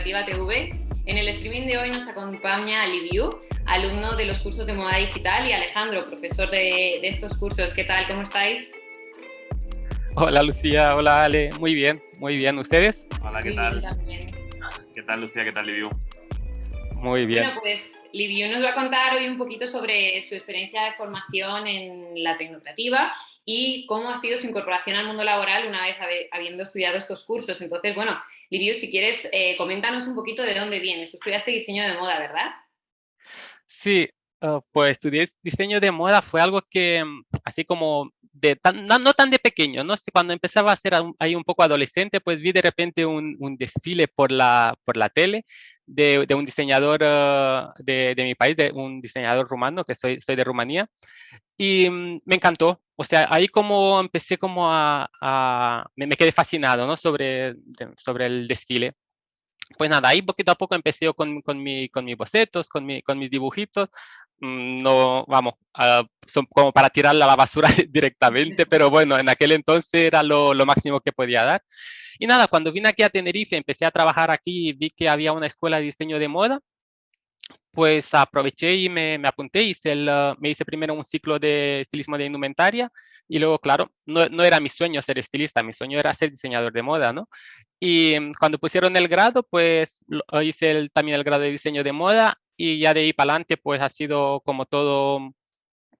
Tecnocreativa TV. En el streaming de hoy nos acompaña Liviu, alumno de los cursos de moda digital, y Alejandro, profesor de estos cursos. ¿Qué tal? ¿Cómo estáis? Hola Lucía, hola Ale, muy bien, ¿ustedes? Hola, ¿qué Muy bien tal? también. ¿Qué tal, Lucía? ¿Qué tal, Liviu? Muy bien. Bueno, pues Liviu nos va a contar hoy un poquito sobre su experiencia de formación en la Tecnocreativa y cómo ha sido su incorporación al mundo laboral una vez habiendo estudiado estos cursos. Entonces, bueno, Liviu, si quieres, coméntanos un poquito de dónde vienes. Tú estudiaste diseño de moda, ¿verdad? Sí, pues estudié diseño de moda, fue algo que así como no tan de pequeño, ¿no? Sí, cuando empezaba a ser ahí un poco adolescente, pues vi de repente un desfile por la tele de un diseñador de mi país, de un diseñador rumano, que soy de Rumanía, y me encantó. O sea, ahí como empecé como me quedé fascinado, ¿no? Sobre el desfile. Pues nada, ahí poquito a poco empecé yo con mis bocetos, con mis dibujitos. No, vamos, son como para tirarla a la basura directamente, pero bueno, en aquel entonces era lo máximo que podía dar. Y nada, cuando vine aquí a Tenerife, empecé a trabajar aquí, vi que había una escuela de diseño de moda, pues aproveché y me apunté, me hice primero un ciclo de estilismo de indumentaria y luego, claro, no era mi sueño ser estilista, mi sueño era ser diseñador de moda, ¿no? Y cuando pusieron el grado, pues hice también el grado de diseño de moda y ya de ahí para adelante, pues ha sido como todo,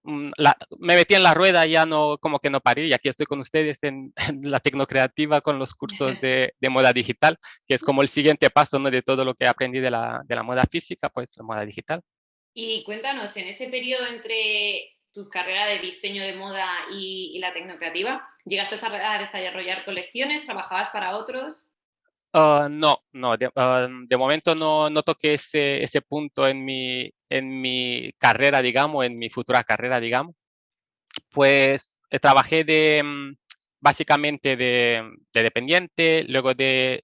me metí en la rueda, ya no, como que no paré, y aquí estoy con ustedes en, en la Tecnocreativa con los cursos de moda digital, que es como el siguiente paso, ¿no? De todo lo que aprendí de la moda física, pues la moda digital. Y cuéntanos, en ese periodo entre tu carrera de diseño de moda y la Tecnocreativa, ¿llegaste a desarrollar colecciones? ¿Trabajabas para otros? No, de momento no toqué ese punto en mi carrera, digamos, en mi futura carrera, digamos. Pues trabajé básicamente de dependiente, luego de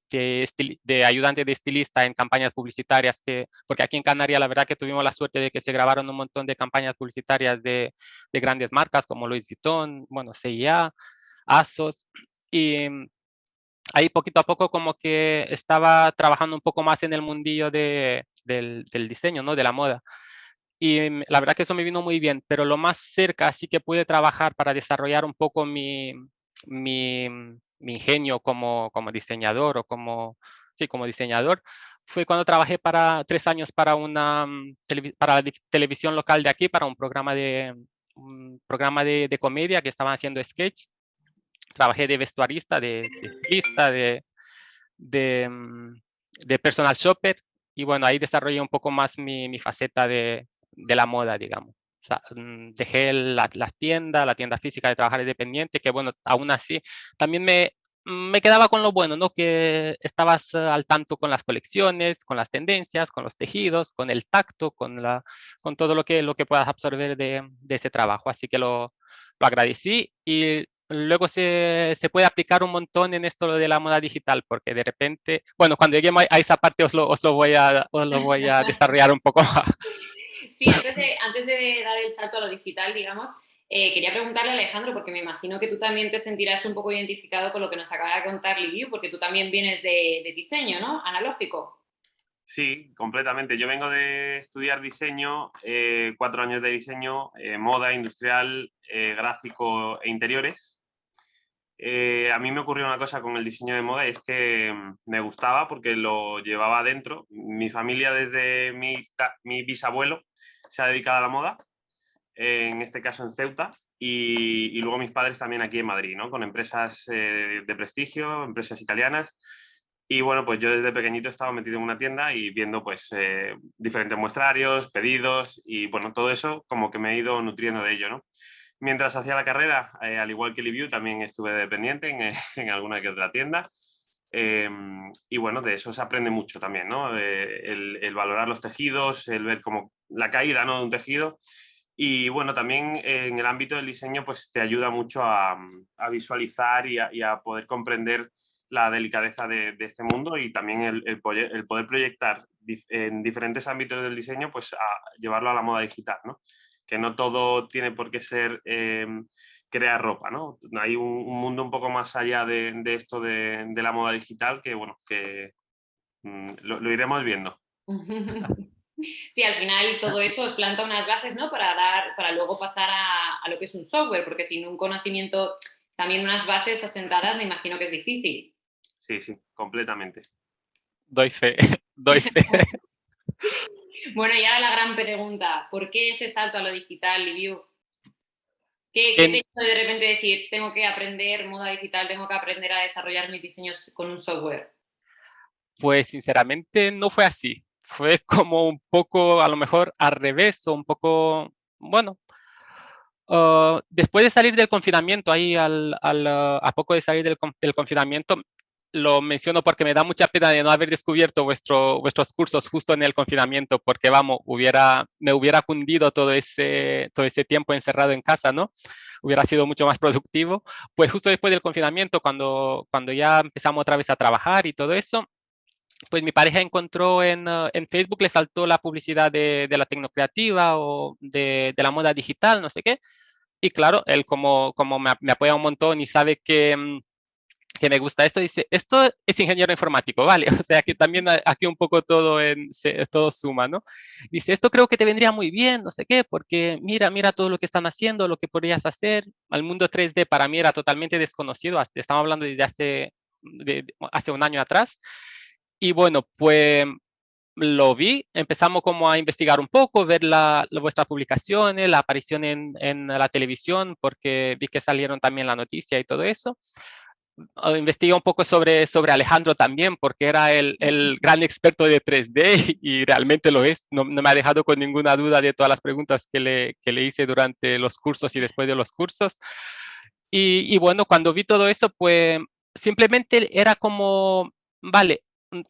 ayudante de estilista en campañas publicitarias, porque aquí en Canarias la verdad que tuvimos la suerte de que se grabaron un montón de campañas publicitarias de grandes marcas como Louis Vuitton, bueno, CIA, ASOS, y ahí poquito a poco como que estaba trabajando un poco más en el mundillo del diseño, ¿no? De la moda. Y la verdad que eso me vino muy bien, pero lo más cerca sí que pude trabajar para desarrollar un poco mi, mi ingenio como diseñador o sí, como diseñador, fue cuando trabajé 3 años para para la televisión local de aquí, para un programa de comedia que estaban haciendo sketch. Trabajé de vestuarista, de estilista, de, mm, de personal shopper, y bueno, ahí desarrollé un poco más mi faceta de la moda, digamos. O sea, dejé la tienda física de trabajar independiente, que bueno, aún así también me quedaba con lo bueno, ¿no? Que estabas al tanto con las colecciones, con las tendencias, con los tejidos, con el tacto, con todo lo que puedas absorber de ese trabajo. Así que lo agradecí, y luego se puede aplicar un montón en esto de la moda digital, porque de repente, bueno, cuando lleguemos a esa parte os lo voy a desarrollar un poco más. Sí, antes de dar el salto a lo digital, digamos, quería preguntarle a Alejandro, porque me imagino que tú también te sentirás un poco identificado con lo que nos acaba de contar Liviu, porque tú también vienes de diseño, ¿no? Analógico. Sí, completamente. Yo vengo de estudiar diseño, 4 años de diseño, moda industrial, gráfico e interiores. A mí me ocurrió una cosa con el diseño de moda, y es que me gustaba porque lo llevaba adentro. Mi familia, desde mi bisabuelo, se ha dedicado a la moda, en este caso en Ceuta, y luego mis padres también aquí en Madrid, ¿no? Con empresas de prestigio, empresas italianas. Y bueno, pues yo desde pequeñito estaba metido en una tienda y viendo pues diferentes muestrarios, pedidos, y bueno, todo eso como que me he ido nutriendo de ello, ¿no? Mientras hacía la carrera, al igual que Liviu, también estuve dependiente en alguna que otra tienda. Y bueno, de eso se aprende mucho también, ¿no? El valorar los tejidos, el ver como la caída, ¿no? De un tejido. Y bueno, también en el ámbito del diseño, pues te ayuda mucho a visualizar y a poder comprender la delicadeza de este mundo, y también el poder proyectar en diferentes ámbitos del diseño, pues a llevarlo a la moda digital, ¿no? Que no todo tiene por qué ser crear ropa, ¿no? Hay un mundo un poco más allá de esto de la moda digital, que bueno, lo iremos viendo. Sí, al final todo eso os planta unas bases, ¿no? Para luego pasar a lo que es un software, porque sin un conocimiento, también unas bases asentadas, me imagino que es difícil. Sí, completamente. Doy fe, doy fe. Bueno, y ahora la gran pregunta, ¿por qué ese salto a lo digital, Liviu? ¿Qué te En- hizo de repente decir, tengo que aprender moda digital, tengo que aprender a desarrollar mis diseños con un software? Pues sinceramente no fue así. Fue como un poco, a lo mejor, al revés o un poco, bueno, después de salir del confinamiento, a poco de salir del confinamiento, lo menciono porque me da mucha pena de no haber descubierto vuestros cursos justo en el confinamiento, porque vamos, me hubiera cundido todo ese tiempo encerrado en casa, ¿no? Hubiera sido mucho más productivo. Pues justo después del confinamiento, cuando ya empezamos otra vez a trabajar y todo eso, pues mi pareja encontró en Facebook, le saltó la publicidad de la Tecnocreativa o de la moda digital, no sé qué. Y claro, él como me apoya un montón y sabe que me gusta esto, dice, esto es ingeniero informático, ¿vale? O sea que también aquí un poco todo suma, ¿no? Dice, esto creo que te vendría muy bien, no sé qué, porque mira todo lo que están haciendo, lo que podrías hacer. El mundo 3D para mí era totalmente desconocido, estamos hablando desde hace un año atrás. Y bueno, pues lo vi, empezamos como a investigar un poco, ver vuestras publicaciones, la aparición en la televisión, porque vi que salieron también la noticia y todo eso. Investigué un poco sobre Alejandro también, porque era el gran experto de 3D y realmente lo es. No me ha dejado con ninguna duda de todas las preguntas que le hice durante los cursos y después de los cursos. Y bueno, cuando vi todo eso, pues simplemente era como, vale,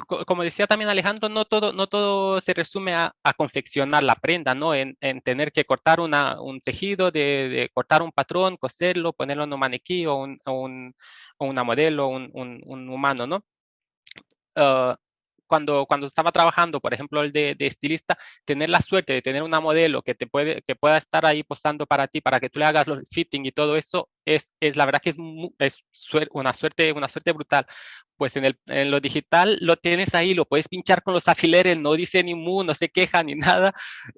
como decía también Alejandro, no todo se resume a confeccionar la prenda, ¿no? En tener que cortar un tejido, de cortar un patrón, coserlo, ponerlo en un maniquí o una modelo, un humano, ¿no? Uh, cuando estaba trabajando, por ejemplo, el de estilista, tener la suerte de tener una modelo que pueda estar ahí posando para ti, para que tú le hagas los fitting y todo eso, es la verdad que una suerte brutal. Pues en lo digital lo tienes ahí, lo puedes pinchar con los alfileres, no dice ni mu, no se queja ni nada,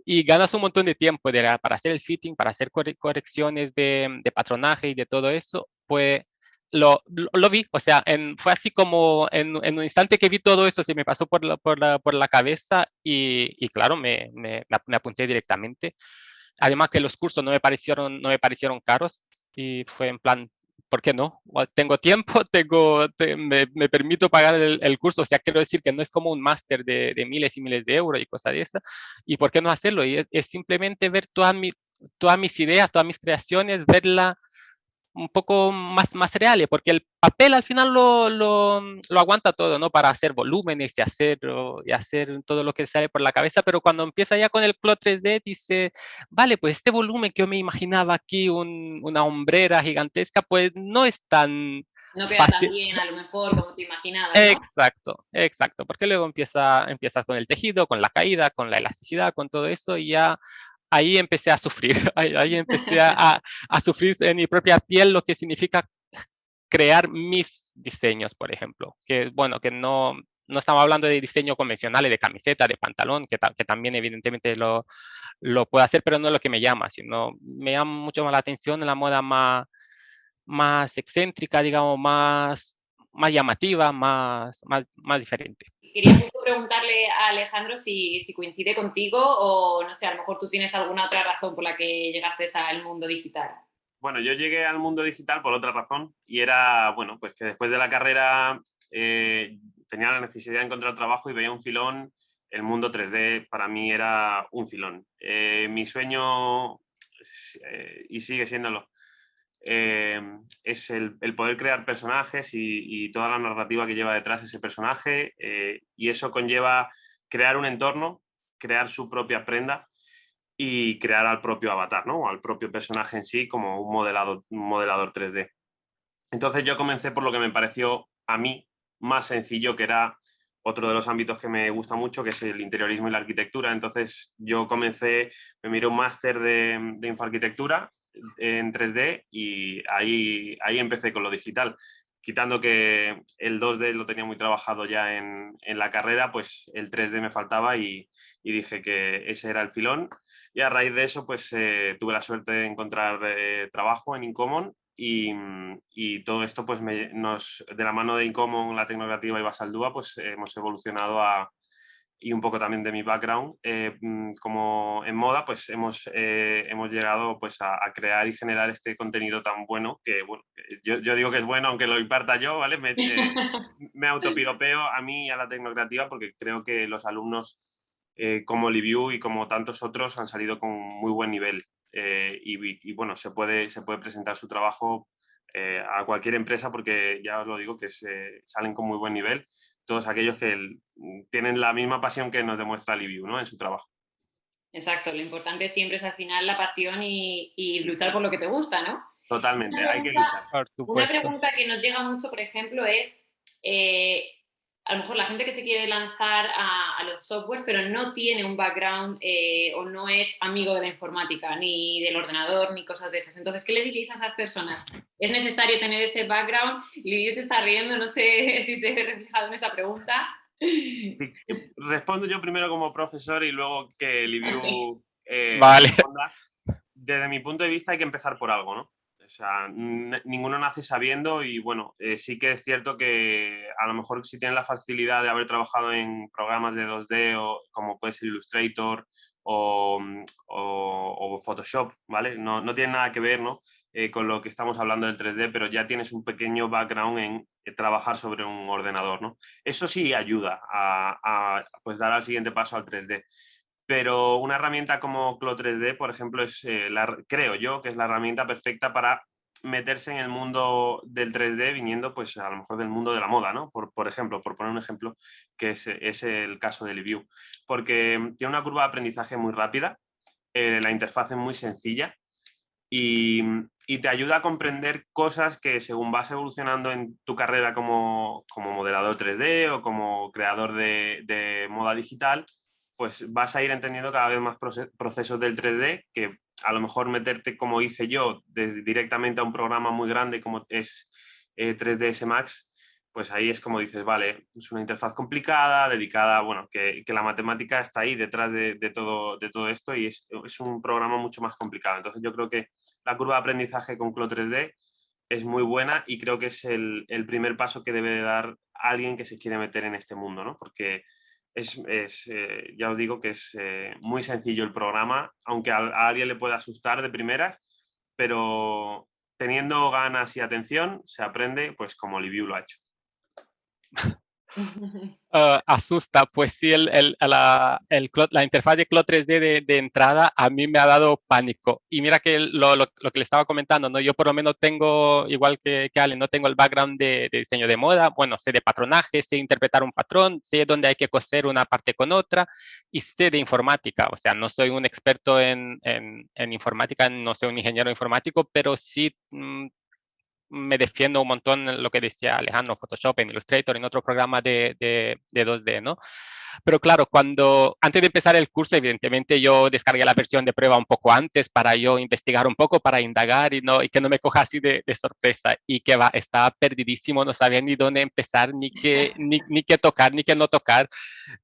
y ganas un montón de tiempo para hacer el fitting, para hacer correcciones de patronaje y de todo eso, pues lo vi, o sea, fue así como en un instante que vi todo esto, se me pasó por la cabeza y claro, me apunté directamente. Además que los cursos no me parecieron caros y fue en plan, ¿por qué no? Tengo tiempo, me permito pagar el curso, o sea, quiero decir que no es como un máster de miles y miles de euros y cosas de esas, y ¿por qué no hacerlo? Y es simplemente ver todas mis ideas, todas mis creaciones, verla un poco más reales, porque el papel al final lo aguanta todo, ¿no? Para hacer volúmenes y hacer todo lo que sale por la cabeza, pero cuando empieza ya con el plot 3D, dice, vale, pues este volumen que yo me imaginaba aquí, una hombrera gigantesca, pues no es tan No queda tan fácil. bien, a lo mejor, como te imaginabas, ¿no? Exacto, porque luego empiezas con el tejido, con la caída, con la elasticidad, con todo eso, y ya ahí empecé a sufrir, ahí empecé a sufrir en mi propia piel lo que significa crear mis diseños, por ejemplo, que bueno, que no estamos hablando de diseño convencional, de camiseta, de pantalón, que también evidentemente lo puedo hacer, pero no es lo que me llama, sino me llama mucho más la atención la moda más excéntrica, digamos, más llamativa, más diferente. Quería justo preguntarle a Alejandro si coincide contigo o no sé, a lo mejor tú tienes alguna otra razón por la que llegaste al mundo digital. Bueno, yo llegué al mundo digital por otra razón y era, bueno, pues que después de la carrera tenía la necesidad de encontrar trabajo y veía un filón. El mundo 3D para mí era un filón. Mi sueño, y sigue siéndolo, es el poder crear personajes y toda la narrativa que lleva detrás ese personaje, y eso conlleva crear un entorno, crear su propia prenda y crear al propio avatar, ¿no? Al propio personaje en sí como un modelador 3D. Entonces yo comencé por lo que me pareció a mí más sencillo, que era otro de los ámbitos que me gusta mucho, que es el interiorismo y la arquitectura. Entonces yo me miré un máster de infoarquitectura en 3D y ahí empecé con lo digital, quitando que el 2D lo tenía muy trabajado ya en la carrera, pues el 3D me faltaba y dije que ese era el filón. Y a raíz de eso, pues tuve la suerte de encontrar trabajo en Incommon y todo esto, pues de la mano de Incommon, la Tecnocrativa y Basaldúa, pues hemos evolucionado y un poco también de mi background, como en moda, pues hemos llegado pues a crear y generar este contenido tan bueno que, bueno, yo digo que es bueno aunque lo imparta yo, ¿vale? Me autopiropeo a mí y a la Tecnocrativa porque creo que los alumnos como Liviu y como tantos otros han salido con muy buen nivel y bueno, se puede presentar su trabajo a cualquier empresa porque ya os lo digo que salen con muy buen nivel todos aquellos que tienen la misma pasión que nos demuestra Liviu, ¿no? En su trabajo. Exacto, lo importante siempre es al final la pasión y luchar por lo que te gusta, ¿no? Totalmente, hay que luchar. Por Una supuesto. pregunta que nos llega mucho, por ejemplo, es a lo mejor la gente que se quiere lanzar a los softwares, pero no tiene un background o no es amigo de la informática, ni del ordenador, ni cosas de esas. Entonces, ¿qué le diréis a esas personas? ¿Es necesario tener ese background? Liviu se está riendo, no sé si se ve reflejado en esa pregunta. Sí, respondo yo primero como profesor y luego que Liviu Vale. responda. Desde mi punto de vista hay que empezar por algo, ¿no? O sea, ninguno nace sabiendo y bueno, sí que es cierto que a lo mejor si tienes la facilidad de haber trabajado en programas de 2D o como puede ser Illustrator o Photoshop, ¿vale? No tiene nada que ver, ¿no? Con lo que estamos hablando del 3D, pero ya tienes un pequeño background en trabajar sobre un ordenador, ¿no? Eso sí ayuda a pues dar al siguiente paso al 3D. Pero una herramienta como Clo 3D, por ejemplo, creo yo que es la herramienta perfecta para meterse en el mundo del 3D viniendo pues a lo mejor del mundo de la moda, ¿no? Por ejemplo, por poner un ejemplo, que es el caso de Liviu. Porque tiene una curva de aprendizaje muy rápida, la interfaz es muy sencilla y te ayuda a comprender cosas que según vas evolucionando en tu carrera como modelador 3D o como creador de moda digital, pues vas a ir entendiendo cada vez más procesos del 3D que a lo mejor meterte como hice yo directamente a un programa muy grande como es 3ds Max, pues ahí es como dices, vale, es una interfaz complicada, dedicada, bueno, que la matemática está ahí detrás de todo esto y es un programa mucho más complicado. Entonces yo creo que la curva de aprendizaje con Clo 3D es muy buena y creo que es el primer paso que debe de dar alguien que se quiere meter en este mundo, ¿no? Porque ya os digo que es muy sencillo el programa, aunque a alguien le pueda asustar de primeras, pero teniendo ganas y atención se aprende pues como Liviu lo ha hecho. Asusta, pues sí, la interfaz de Clo 3D de entrada a mí me ha dado pánico. Y mira que lo que le estaba comentando, ¿no? Yo por lo menos tengo, igual que Ale, no tengo el background de diseño de moda, bueno, sé de patronaje, sé interpretar un patrón, sé dónde hay que coser una parte con otra y sé de informática. O sea, no soy un experto en informática, no soy un ingeniero informático, pero sí me defiendo un montón en lo que decía Alejandro, Photoshop, en Illustrator, en otro programa de 2D, ¿no? Pero claro, antes de empezar el curso, evidentemente yo descargué la versión de prueba un poco antes para yo investigar un poco, para indagar y que no me coja así de sorpresa y que estaba perdidísimo, no sabía ni dónde empezar, ni qué tocar, ni qué no tocar.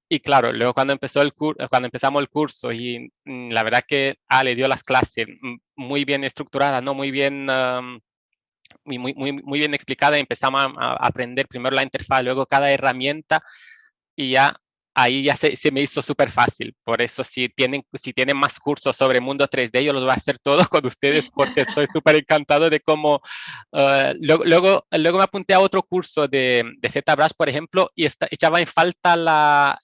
Y claro, luego cuando empezamos el curso y la verdad que Ale dio las clases muy bien estructuradas, ¿no? Muy bien muy bien explicada y empezamos a aprender primero la interfaz, luego cada herramienta y ya ahí ya se me hizo súper fácil. Por eso si tienen más cursos sobre mundo 3D, yo los voy a hacer todos con ustedes porque estoy súper encantado de cómo... luego me apunté a otro curso de ZBrush, por ejemplo, y echaba en falta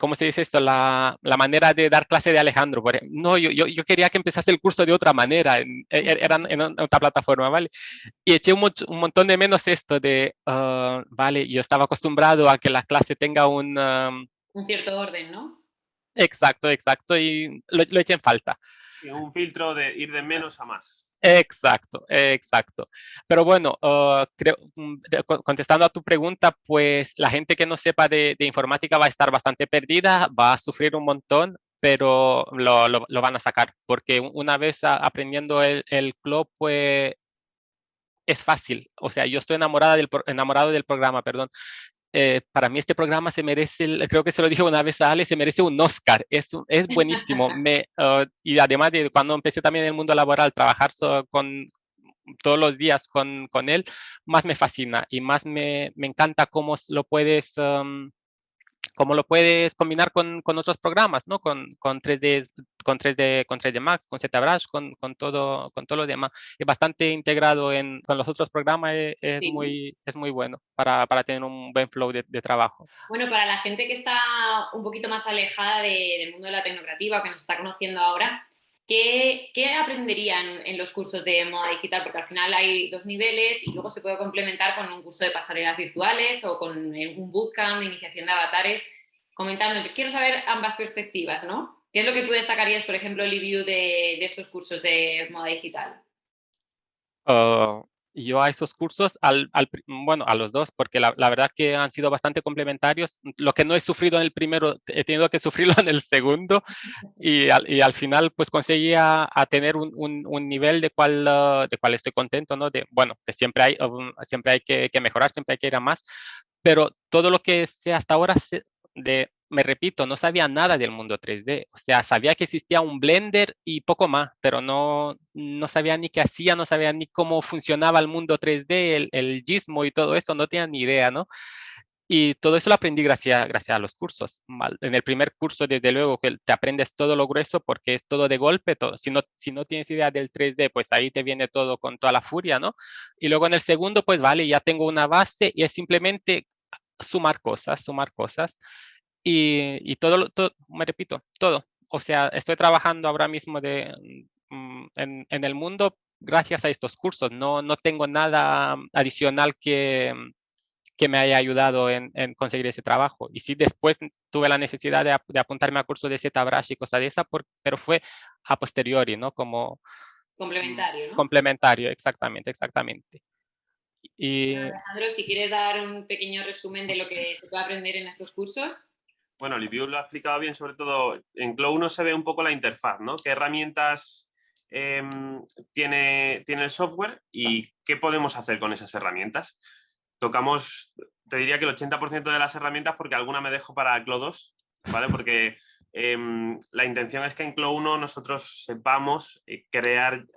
¿cómo se dice esto? La manera de dar clase de Alejandro. No, yo quería que empezase el curso de otra manera, era en otra plataforma, ¿vale? Y eché un montón de menos esto de, vale, yo estaba acostumbrado a que la clase tenga un cierto orden, ¿no? Exacto, y lo eché en falta. Un filtro de ir de menos a más. Exacto. Pero bueno, contestando a tu pregunta, pues la gente que no sepa de informática va a estar bastante perdida, va a sufrir un montón, pero lo van a sacar, porque una vez aprendiendo el CLO, pues es fácil. O sea, yo estoy enamorado del programa, perdón. Para mí este programa se merece, creo que se lo dije una vez a Ale, se merece un Oscar. Es buenísimo. Y además de cuando empecé también en el mundo laboral, trabajar todos los días con él, más me fascina y más me encanta cómo lo puedes combinar con otros programas, ¿no? Con 3D, con 3D Max, con ZBrush, con todo lo demás. Es bastante integrado con los otros programas, Sí. es muy bueno para tener un buen flow de trabajo. Bueno, para la gente que está un poquito más alejada del mundo de la tecnocrativa o que nos está conociendo ahora, ¿qué aprenderían en los cursos de moda digital? Porque al final hay dos niveles y luego se puede complementar con un curso de pasarelas virtuales o con un bootcamp de iniciación de avatares. Comentando, yo quiero saber ambas perspectivas, ¿no? ¿Qué es lo que tú destacarías, por ejemplo, Liviu, de esos cursos de moda digital? Uh, yo a esos cursos, bueno, a los dos, porque la verdad que han sido bastante complementarios. Lo que no he sufrido en el primero, he tenido que sufrirlo en el segundo, y al final pues conseguí a tener un nivel de cual estoy contento, ¿no? Bueno, que siempre hay que mejorar, siempre hay que ir a más, pero todo lo que sé hasta ahora, me repito, no sabía nada del mundo 3D. O sea, sabía que existía un Blender y poco más, pero no sabía ni qué hacía, no sabía ni cómo funcionaba el mundo 3D, el Gizmo y todo eso, no tenía ni idea, ¿no? Y todo eso lo aprendí gracias a los cursos. En el primer curso, desde luego, que te aprendes todo lo grueso porque es todo de golpe. Si no tienes idea del 3D, pues ahí te viene todo con toda la furia, ¿no? Y luego en el segundo, pues vale, ya tengo una base y es simplemente sumar cosas. Y me repito, todo. O sea, estoy trabajando ahora mismo en el mundo gracias a estos cursos. No tengo nada adicional que me haya ayudado en conseguir ese trabajo. Y sí, después tuve la necesidad de apuntarme a cursos de ZBrush y cosas de esa, pero fue a posteriori, ¿no? Como Complementario, ¿no? complementario, exactamente, exactamente. Bueno, Y Alejandro, si quieres dar un pequeño resumen de lo que se puede aprender en estos cursos. Bueno, Liviu lo ha explicado bien, sobre todo en Clo 1 se ve un poco la interfaz, ¿no? ¿Qué herramientas tiene el software y qué podemos hacer con esas herramientas? Tocamos, te diría que el 80% de las herramientas, porque alguna me dejo para Clo 2, ¿vale? Porque la intención es que en Clo 1 nosotros sepamos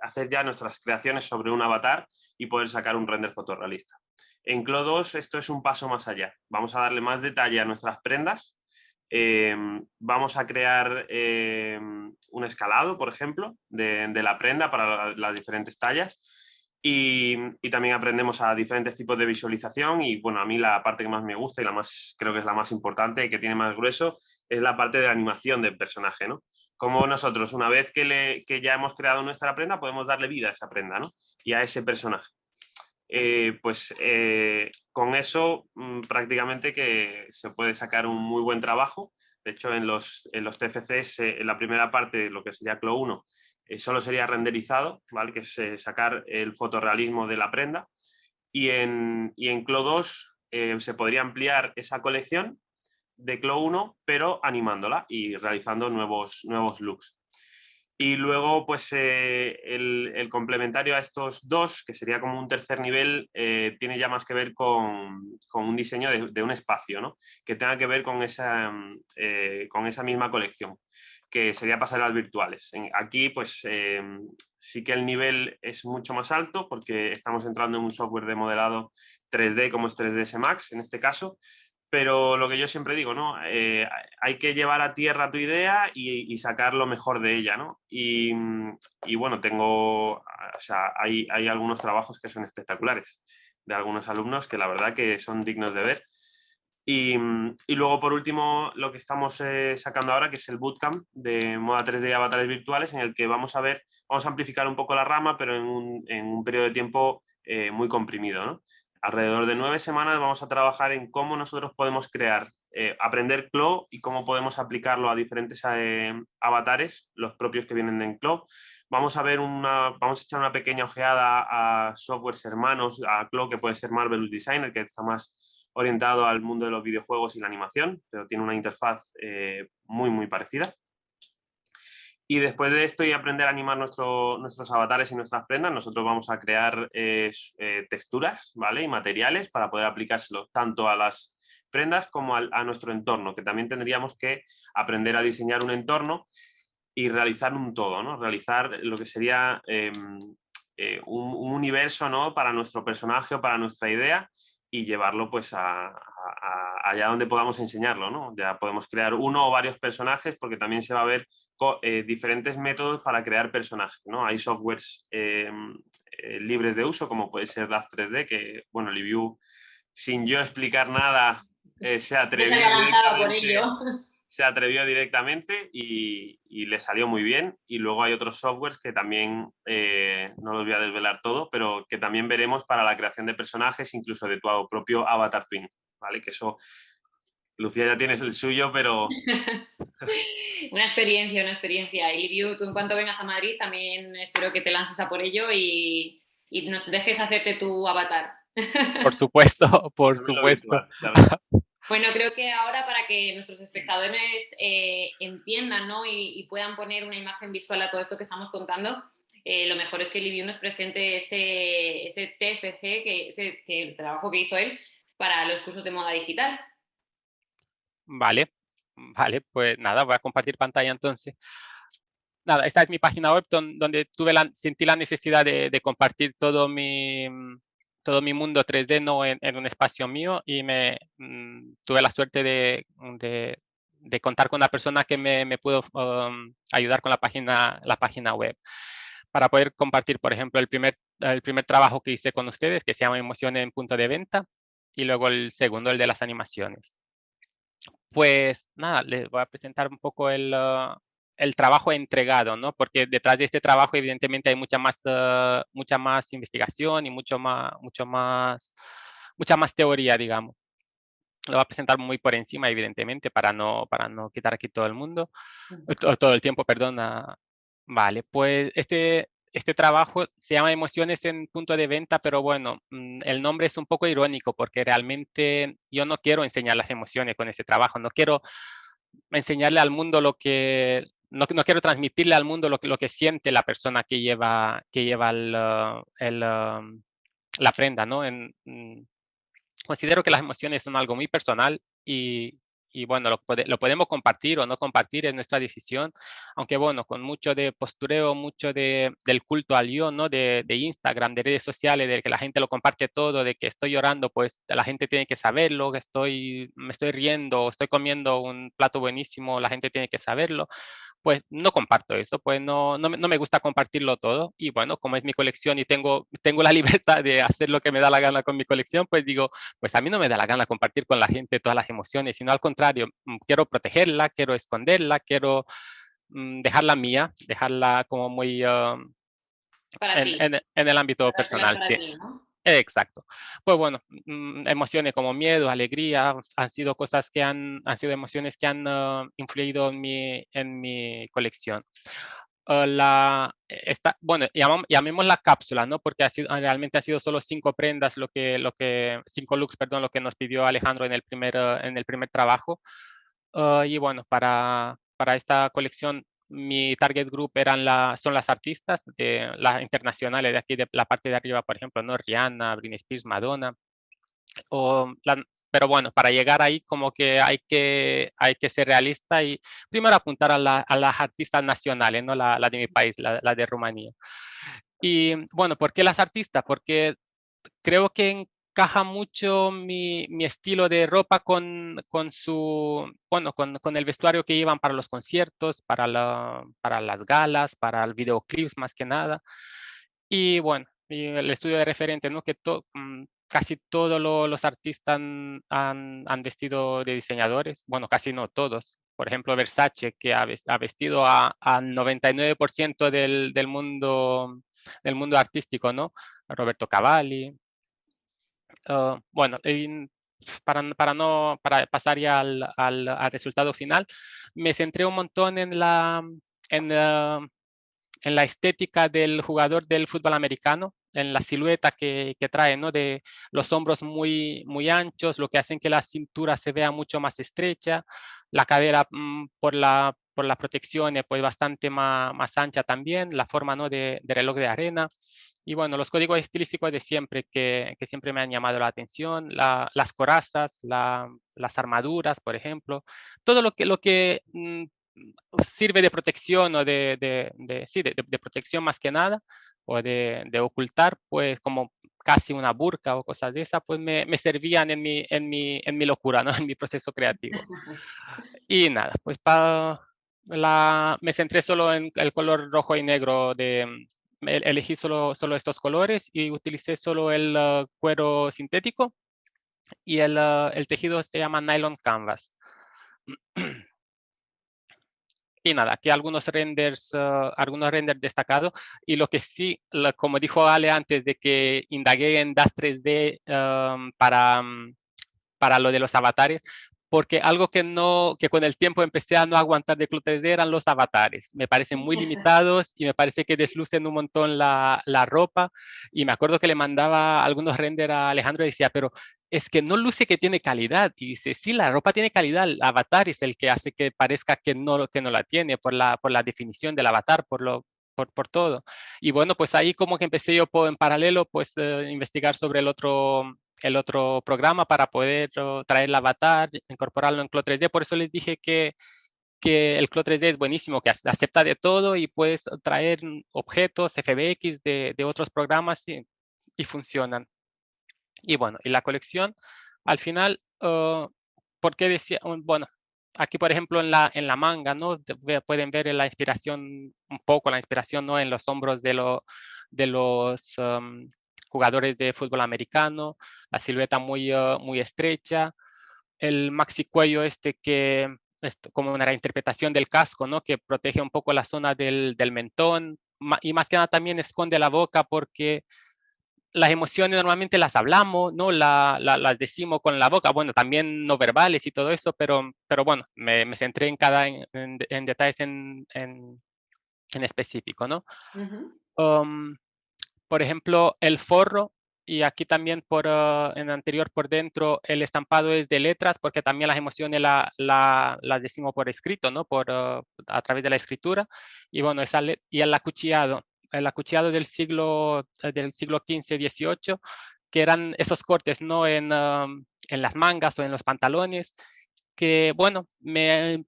hacer ya nuestras creaciones sobre un avatar y poder sacar un render fotorrealista. En Clo 2 esto es un paso más allá. Vamos a darle más detalle a nuestras prendas. Vamos a crear un escalado, por ejemplo, de la prenda para las diferentes tallas y también aprendemos a diferentes tipos de visualización y bueno, a mí la parte que más me gusta y creo que es la más importante y que tiene más grueso es la parte de la animación del personaje, ¿no? Como nosotros, una vez que ya hemos creado nuestra prenda, podemos darle vida a esa prenda, ¿no? Y a ese personaje. Con eso prácticamente que se puede sacar un muy buen trabajo. De hecho, en los TFCs, en la primera parte, lo que sería Clo 1, solo sería renderizado, ¿vale? Que es sacar el fotorrealismo de la prenda. Y en Clo 2 se podría ampliar esa colección de Clo 1, pero animándola y realizando nuevos looks. Y luego, pues el complementario a estos dos, que sería como un tercer nivel, tiene ya más que ver con un diseño de un espacio, ¿no? Que tenga que ver con esa misma colección, que sería pasarelas virtuales. Aquí, pues sí que el nivel es mucho más alto porque estamos entrando en un software de modelado 3D como es 3ds Max en este caso, pero lo que yo siempre digo, ¿no? Hay que llevar a tierra tu idea y sacar lo mejor de ella, ¿no? Y bueno, o sea, hay algunos trabajos que son espectaculares de algunos alumnos que la verdad que son dignos de ver. Y luego, por último, lo que estamos sacando ahora, que es el bootcamp de moda 3D y avatares virtuales, en el que vamos a amplificar un poco la rama, pero en un periodo de tiempo muy comprimido, ¿no? Alrededor de 9 semanas vamos a trabajar en cómo nosotros podemos aprender Clo y cómo podemos aplicarlo a diferentes avatares, los propios que vienen en Clo. Vamos a echar una pequeña ojeada a softwares hermanos, a Clo, que puede ser Marvelous Designer, que está más orientado al mundo de los videojuegos y la animación, pero tiene una interfaz muy, muy parecida. Y después de esto y aprender a animar nuestros avatares y nuestras prendas, nosotros vamos a crear texturas, ¿vale? Y materiales para poder aplicárselo tanto a las prendas como a nuestro entorno, que también tendríamos que aprender a diseñar un entorno y realizar un todo, ¿no? Realizar lo que sería un universo, ¿no? Para nuestro personaje o para nuestra idea y llevarlo pues allá donde podamos enseñarlo, ¿no? Ya podemos crear uno o varios personajes porque también se va a ver diferentes métodos para crear personajes, ¿no? Hay softwares libres de uso como puede ser DAZ 3D que, bueno, Liviu, sin yo explicar nada, se atrevió Ya se había lanzado por directamente. ello. Se atrevió directamente y le salió muy bien. Y luego hay otros softwares que también, no los voy a desvelar todo, pero que también veremos para la creación de personajes, incluso de tu propio avatar twin, ¿vale? Que eso, Lucía ya tienes el suyo, pero... Una experiencia. Y Liviu, tú en cuanto vengas a Madrid también espero que te lances a por ello y nos dejes hacerte tu avatar. Por supuesto, por Lo supuesto. virtual, ya ves. Bueno, creo que ahora para que nuestros espectadores entiendan, ¿no? y puedan poner una imagen visual a todo esto que estamos contando, lo mejor es que Liviu nos presente ese TFC, que el trabajo que hizo él para los cursos de moda digital. Vale, vale, pues nada, voy a compartir pantalla entonces. Nada, esta es mi página web donde sentí la necesidad de compartir todo mi mundo 3D, ¿no? en un espacio mío y tuve la suerte de contar con una persona que me pudo ayudar con la página web para poder compartir, por ejemplo, el primer trabajo que hice con ustedes, que se llama Emoción en punto de venta, y luego el segundo, el de las animaciones. Pues nada, les voy a presentar un poco el trabajo entregado, ¿no? Porque detrás de este trabajo, evidentemente, hay mucha más investigación y mucha más teoría, digamos. Lo voy a presentar muy por encima, evidentemente, para no quitar aquí todo el mundo, todo el tiempo, perdona. Vale, pues este trabajo se llama Emociones en punto de venta, pero bueno, el nombre es un poco irónico porque realmente yo no quiero enseñar las emociones con este trabajo, no quiero enseñarle al mundo no quiero transmitirle al mundo lo que siente la persona que lleva la prenda, ¿no? Considero que las emociones son algo muy personal y bueno, lo podemos compartir o no compartir, es nuestra decisión, aunque bueno, con mucho de postureo, mucho del culto al yo, ¿no? De Instagram, de redes sociales, de que la gente lo comparte todo, de que estoy llorando, pues la gente tiene que saberlo, que me estoy riendo, estoy comiendo un plato buenísimo, la gente tiene que saberlo. Pues no comparto eso, pues no me gusta compartirlo todo. Y bueno, como es mi colección y tengo la libertad de hacer lo que me da la gana con mi colección, pues digo, pues a mí no me da la gana compartir con la gente todas las emociones, sino al contrario, quiero protegerla, quiero esconderla, quiero dejarla mía, dejarla como muy Para ti, en el ámbito guardártelas personal. para Sí. ti, ¿no? Exacto. Pues bueno, emociones como miedo, alegría, han sido cosas han sido emociones que han influido en mi colección. Bueno, llamémosla cápsula, ¿no? Porque realmente ha sido solo 5 prendas, 5 looks, perdón, lo que nos pidió Alejandro en el primer trabajo. Y bueno, para esta colección, mi target group son las artistas de las internacionales de aquí, de la parte de arriba, por ejemplo, ¿no? Rihanna, Britney Spears, Madonna. Pero bueno, para llegar ahí como que hay que ser realista y primero apuntar a las artistas nacionales, no la de mi país, la de Rumanía. Y bueno, ¿por qué las artistas? Porque creo que encaja mucho mi estilo de ropa con el vestuario que llevan para los conciertos, para las galas, para el videoclips más que nada. Y bueno, y el estudio de referente, ¿no? Que casi todos los artistas han vestido de diseñadores, bueno, casi no todos. Por ejemplo, Versace, que ha vestido a 99% del mundo artístico, ¿no? Roberto Cavalli. Bueno, para pasar ya al resultado final, me centré un montón en la, en la estética del jugador del fútbol americano, en la silueta que trae, ¿no? De los hombros muy, muy anchos, lo que hacen que la cintura se vea mucho más estrecha, la cadera por la protección, pues bastante más ancha también, la forma, ¿no?, de reloj de arena. Y bueno, los códigos estilísticos de siempre que siempre me han llamado la atención, las corazas, las armaduras, por ejemplo, todo lo que sirve de protección o sí, de protección más que nada, o de ocultar, pues como casi una burka o cosas de esas, pues me servían en mi locura, ¿no? En mi proceso creativo. Y nada, pues me centré solo en el color rojo y negro elegí solo estos colores y utilicé solo el cuero sintético y el tejido se llama nylon canvas. Y nada, aquí algunos renders destacados. Y lo que sí, como dijo Ale antes de que indagué en DAZ 3D para lo de los avatares, porque algo que con el tiempo empecé a no aguantar de Clo 3D eran los avatares. Me parecen muy limitados y me parece que deslucen un montón la ropa. Y me acuerdo que le mandaba algunos renders a Alejandro y decía, pero es que no luce que tiene calidad. Y dice, sí, la ropa tiene calidad, el avatar es el que hace que parezca que no la tiene por la definición del avatar, por todo. Y bueno, pues ahí como que empecé yo en paralelo, pues investigar sobre el otro programa para poder traer el avatar, incorporarlo en Clo 3D. Por eso les dije que el Clo 3D es buenísimo, que acepta de todo y puedes traer objetos FBX de otros programas y funcionan. Y bueno, y la colección, al final, ¿por qué decía? Bueno, aquí, por ejemplo, en la manga, ¿no? Pueden ver la inspiración, un poco la inspiración, ¿no? En los hombros de los jugadores de fútbol americano, la silueta muy estrecha, el maxi cuello que es como una reinterpretación del casco, ¿no? Que protege un poco la zona del mentón y más que nada también esconde la boca porque las emociones normalmente las hablamos, ¿no? Las decimos con la boca, bueno, también no verbales y todo eso, pero bueno, me centré en detalles en específico, ¿no? Ujú. Por ejemplo, el forro, y aquí también en anterior por dentro, el estampado es de letras, porque también las emociones las decimos por escrito, ¿no? A través de la escritura. Y bueno, y el acuchillado del siglo XV, XVIII, que eran esos cortes, ¿no? En las mangas o en los pantalones, que bueno, me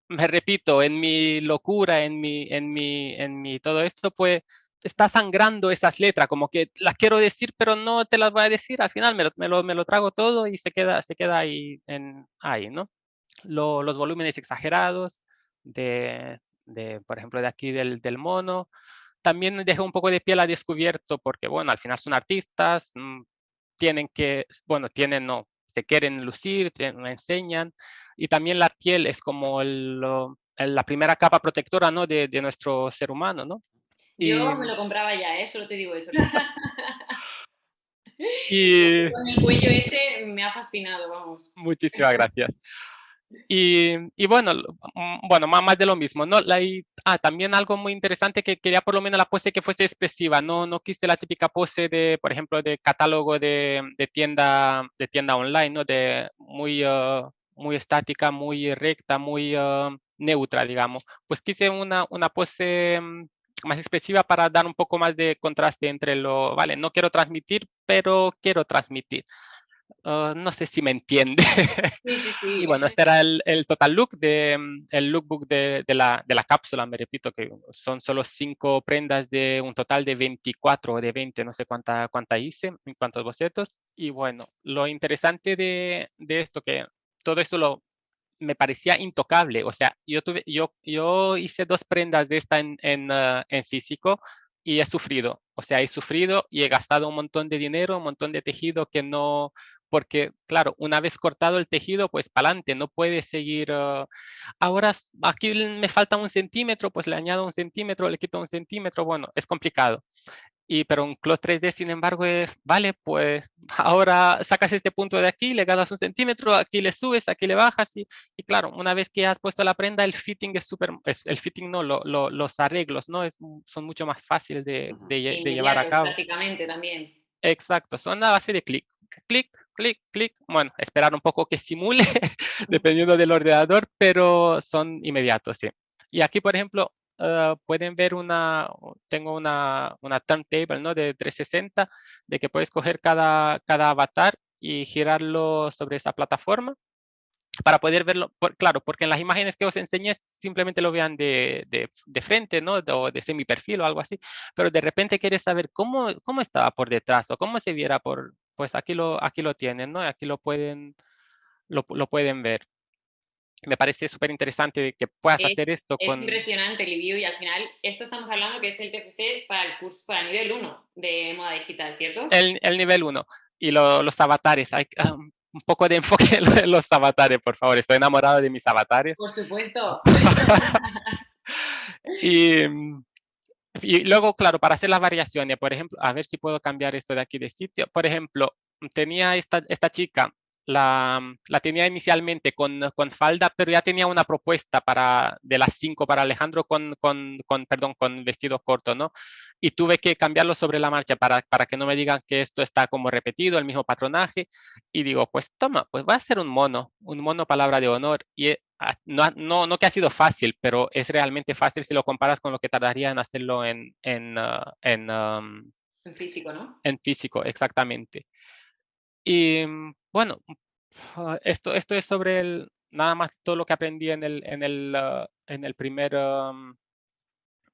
repito, en mi locura, en mi todo esto, pues está sangrando esas letras, como que las quiero decir, pero no te las voy a decir. Al final me lo trago todo y se queda ahí, ¿no? Los volúmenes exagerados por ejemplo, de aquí del mono. También dejo un poco de piel a descubierto porque, bueno, al final son artistas, no, se quieren lucir, lo enseñan. Y también la piel es como la primera capa protectora, ¿no? de nuestro ser humano, ¿no? Y, Yo me lo compraba ya, ¿eh? Solo te digo eso. y Con el cuello ese me ha fascinado, vamos. muchísimas gracias. Y bueno, bueno, más de lo mismo, ¿no? También algo muy interesante que quería por lo menos la pose que fuese expresiva, no quise la típica pose por ejemplo, de catálogo de tienda online, ¿no? Muy estática, muy recta, muy neutra, digamos. Pues quise una pose más expresiva para dar un poco más de contraste vale, no quiero transmitir, pero quiero transmitir. No sé si me entiende. Sí, sí, Y sí. bueno, este era el total look el lookbook de la cápsula, me repito, que son solo 5 prendas de un total de 24 o de 20, no sé cuánta hice, en cuántos bocetos. Y bueno, lo interesante de esto, que todo esto me parecía intocable. O sea, yo hice 2 prendas de esta en físico y he sufrido. O sea, he sufrido y he gastado un montón de dinero, un montón de tejido que no, porque claro, una vez cortado el tejido, pues para adelante, no puede seguir. Ahora aquí me falta 1 centímetro, pues le añado 1 centímetro, le quito 1 centímetro, bueno, es complicado. Pero un Clo 3D, sin embargo, vale, pues ahora sacas este punto de aquí, le ganas 1 centímetro, aquí le subes, aquí le bajas y claro, una vez que has puesto la prenda, el fitting el fitting no, los arreglos, ¿no? Son mucho más fáciles de llevar a Inmediatos cabo. prácticamente también. Exacto, son a base de clic. clic, clic, clic. Bueno, esperar un poco que simule, dependiendo del ordenador, pero son inmediatos, sí. Y aquí, por ejemplo, pueden ver tengo una turntable, ¿no? De 360, de que puedes coger cada avatar y girarlo sobre esa plataforma para poder verlo, claro, porque en las imágenes que os enseñé simplemente lo vean de frente, ¿no? O de semiperfil o algo así, pero de repente quieres saber cómo estaba por detrás o cómo se viera pues aquí lo tienen, ¿no? Aquí lo pueden ver. Me parece súper interesante que puedas Es, hacer esto es con impresionante, Liviu, y al final esto estamos hablando que es el TFC para el curso, para nivel 1 de moda digital, ¿cierto? el nivel 1 y los avatares. Hay un poco de enfoque en los avatares, por favor. Estoy enamorado de mis avatares. Por supuesto. Y, y luego, claro, para hacer las variaciones, por ejemplo, a ver si puedo cambiar esto de aquí de sitio. Por ejemplo, tenía esta chica, la tenía inicialmente con falda, pero ya tenía una propuesta de las 5 para Alejandro perdón, con vestido corto, ¿no? Y tuve que cambiarlo sobre la marcha para que no me digan que esto está como repetido, el mismo patronaje. Y digo, pues toma, pues voy a hacer un mono palabra de honor. Y no que ha sido fácil, pero es realmente fácil si lo comparas con lo que tardaría en hacerlo En físico, ¿no? en físico, exactamente. Y bueno, esto es sobre nada más todo lo que aprendí en el primer,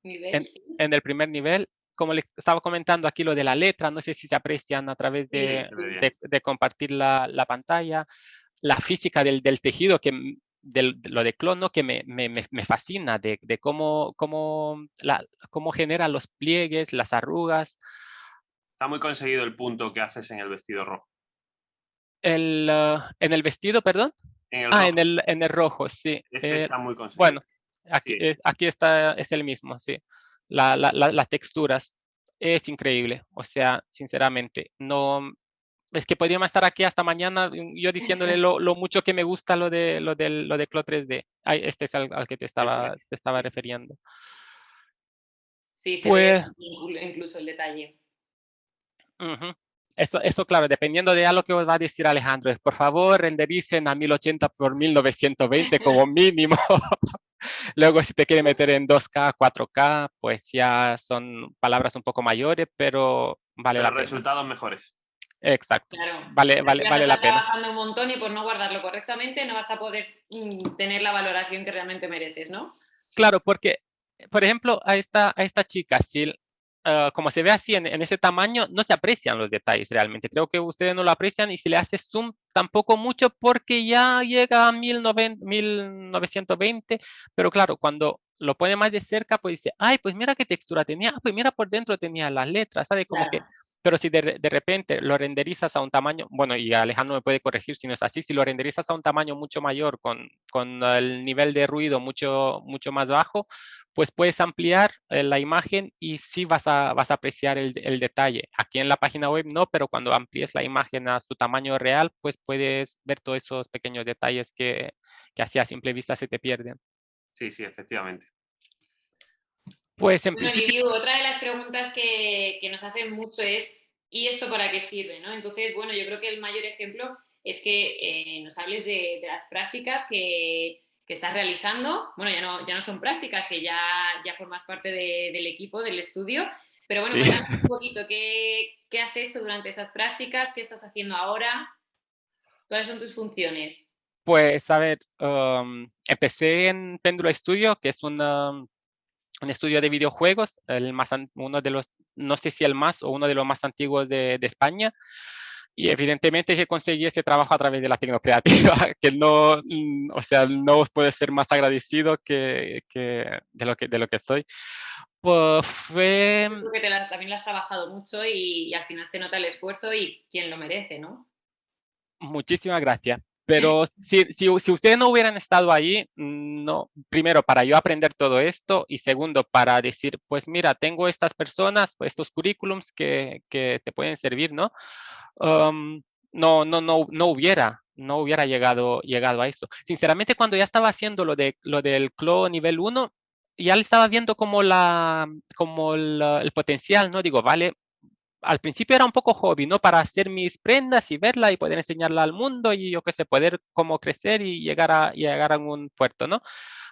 Nivel, sí. en el primer nivel. Como les estaba comentando aquí lo de la letra, no sé si se aprecian a través Sí, Sí, sí, de, se ve sí. bien. de compartir la pantalla, la física del tejido, de lo de clono que me fascina, de cómo genera los pliegues, las arrugas. Está muy conseguido el punto que haces en el vestido rojo. En el vestido, perdón. En el rojo, En el rojo, sí. ese está muy conseguido. Bueno, aquí, Sí, aquí es el mismo, sí. Las texturas es increíble. O sea, sinceramente, no. Es que podríamos estar aquí hasta mañana yo diciéndole lo mucho que me gusta lo de Clo 3D. Ay, este es al que ese, te estaba sí. refiriendo. Sí, se ve Pues, incluso el detalle. ujú. Eso, claro, dependiendo de algo que os va a decir Alejandro, es por favor rendericen a 1080 por 1920 como mínimo. Luego, si te quiere meter en 2K, 4K, pues ya son palabras un poco mayores, pero vale Pero la pena. resultados mejores. Exacto. Claro. Aquí vas a Vale la estar pena. trabajando un montón y por no guardarlo correctamente no vas a poder tener la valoración que realmente mereces, ¿no? Sí. Claro, porque, por ejemplo, a esta chica, si, como se ve así en ese tamaño, no se aprecian los detalles realmente. Creo que ustedes no lo aprecian y si le haces zoom, tampoco mucho porque ya llega a 1920, pero claro, cuando lo pone más de cerca, pues dice, ay, pues mira qué textura tenía, pues mira por dentro tenía las letras, ¿sabe? Como que, Claro, pero si de repente lo renderizas a un tamaño, bueno, y Alejandro me puede corregir si no es así, si lo renderizas a un tamaño mucho mayor, con el nivel de ruido mucho más bajo, pues puedes ampliar la imagen y sí vas a apreciar el detalle. Aquí en la página web no, pero cuando amplíes la imagen a su tamaño real, pues puedes ver todos esos pequeños detalles que así a simple vista se te pierden. Sí, sí, efectivamente. Pues en bueno, principio, Liviu, otra de las preguntas que nos hacen mucho es, ¿y esto para qué sirve? ¿no? Entonces, bueno, yo creo que el mayor ejemplo es que nos hables de las prácticas que estás realizando. Bueno, ya no son prácticas, que ya formas parte del equipo, del estudio, pero bueno, sí. cuéntanos un poquito qué has hecho durante esas prácticas, qué estás haciendo ahora, cuáles son tus funciones. Pues a ver, empecé en Péndulo Studio, que es un estudio de videojuegos, uno de los, no sé si el más o uno de los más antiguos de España. Y evidentemente que conseguí este trabajo a través de la Tecnocreativa, que no, o sea, no os puedo ser más agradecido de lo que estoy. Pues fue Yo creo que también lo has trabajado mucho y al final se nota el esfuerzo y quién lo merece, ¿no? muchísimas gracias. Pero si ustedes no hubieran estado ahí, no, primero para yo aprender todo esto y segundo para decir, pues mira, tengo estas personas, estos currículums que te pueden servir, ¿no? No hubiera llegado a esto. Sinceramente, cuando ya estaba haciendo lo del CLO nivel 1, ya le estaba viendo como el potencial, ¿no? Digo, vale, al principio era un poco hobby, ¿no? Para hacer mis prendas y verla y poder enseñarla al mundo y yo qué sé, poder como crecer y llegar a un puerto, ¿no?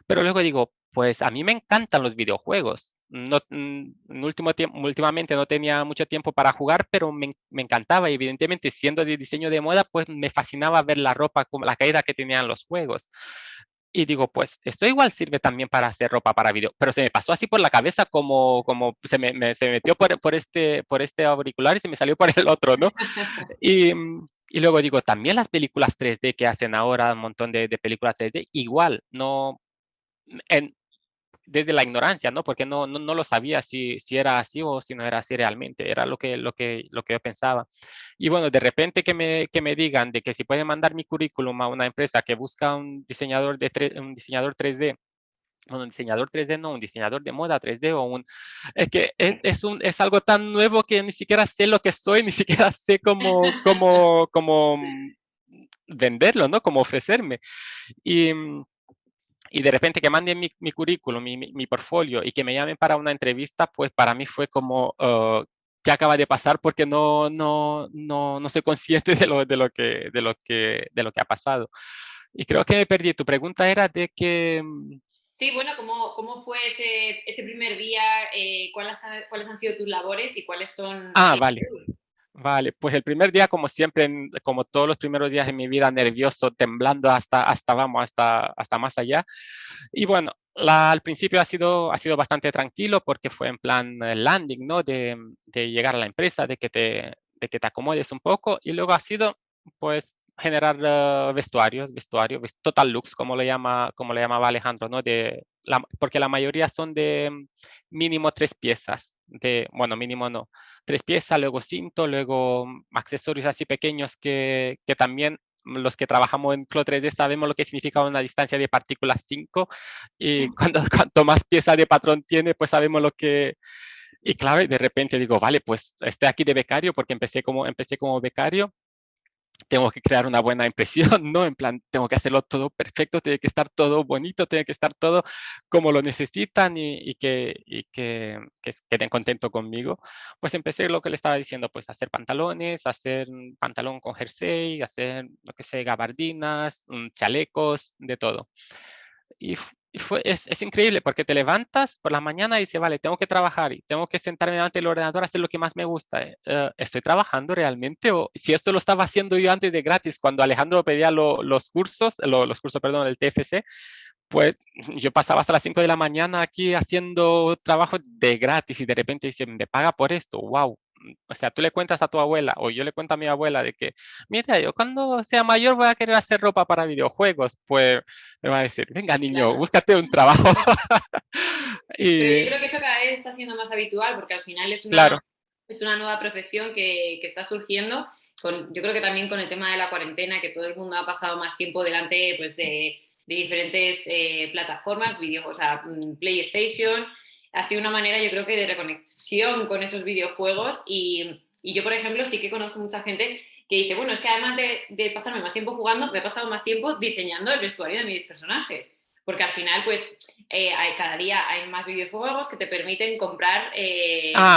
Pero luego digo, pues a mí me encantan los videojuegos. No, en últimamente no tenía mucho tiempo para jugar, pero me encantaba. Y evidentemente, siendo de diseño de moda, pues me fascinaba ver la ropa, como la caída que tenían los juegos. Y digo, pues esto igual sirve también para hacer ropa para video. Pero se me pasó así por la cabeza como se metió por este auricular y se me salió por el otro, ¿no? Y luego digo, también las películas 3D que hacen ahora, un montón de películas 3D, igual, no, en, desde la ignorancia, ¿no? Porque no lo sabía si era así o si no era así realmente, era lo que yo pensaba. Y bueno, de repente que me digan de que si pueden mandar mi currículum a una empresa que busca un diseñador 3D, bueno, un diseñador 3D, no, un diseñador de moda 3D o un... Es que es algo tan nuevo que ni siquiera sé lo que soy, ni siquiera sé cómo venderlo, ¿no? Cómo ofrecerme. Y, y de repente que manden mi currículum, mi portfolio y que me llamen para una entrevista, pues para mí fue como, ¿qué acaba de pasar? Porque no soy consciente de lo que ha pasado. Y creo que me perdí. Tu pregunta era de que... Sí, bueno, ¿cómo fue ese primer día? ¿Cuáles han sido tus labores y cuáles son? Vale. Vale, pues el primer día, como siempre, como todos los primeros días de mi vida, nervioso, temblando hasta más allá. Y bueno, al principio ha sido bastante tranquilo porque fue en plan landing, ¿no? De llegar a la empresa, de que te acomodes un poco. Y luego ha sido, pues, generar total looks, como le llamaba Alejandro, ¿no? Porque la mayoría son de mínimo 3 piezas. Bueno, mínimo no 3 piezas, luego cinto, luego accesorios así pequeños que también los que trabajamos en Clo 3D sabemos lo que significa una distancia de partículas 5 y cuanto más pieza de patrón tiene, pues sabemos lo que... Y claro, y de repente digo, vale, pues estoy aquí de becario porque empecé como becario, tengo que crear una buena impresión, ¿no? En plan, tengo que hacerlo todo perfecto, tiene que estar todo bonito, tiene que estar todo como lo necesitan que queden contentos conmigo. Pues empecé lo que le estaba diciendo, pues hacer pantalones, hacer un pantalón con jersey, hacer, lo que sé, gabardinas, chalecos, de todo. Es increíble porque te levantas por la mañana y dices, vale, tengo que trabajar y tengo que sentarme delante del ordenador a hacer lo que más me gusta. ¿Estoy trabajando realmente? O si esto lo estaba haciendo yo antes de gratis, cuando Alejandro pedía los cursos, perdón, del TFC, pues yo pasaba hasta las 5 de la mañana aquí haciendo trabajo de gratis y de repente dicen, me paga por esto, wow. O sea, tú le cuentas a tu abuela o yo le cuento a mi abuela de que, mira, yo cuando sea mayor voy a querer hacer ropa para videojuegos, pues me va a decir, venga niño, Claro. búscate un trabajo. Pero yo Y creo que eso cada vez está siendo más habitual porque al final claro, es una nueva profesión que está surgiendo. Yo creo que también con el tema de la cuarentena, que todo el mundo ha pasado más tiempo delante pues, de diferentes plataformas, videojuegos, o sea, PlayStation, ha sido una manera yo creo que de reconexión con esos videojuegos y yo, por ejemplo, sí que conozco mucha gente que dice, bueno, es que además de pasarme más tiempo jugando, me he pasado más tiempo diseñando el vestuario de mis personajes. Porque al final, pues, cada día hay más videojuegos que te permiten comprar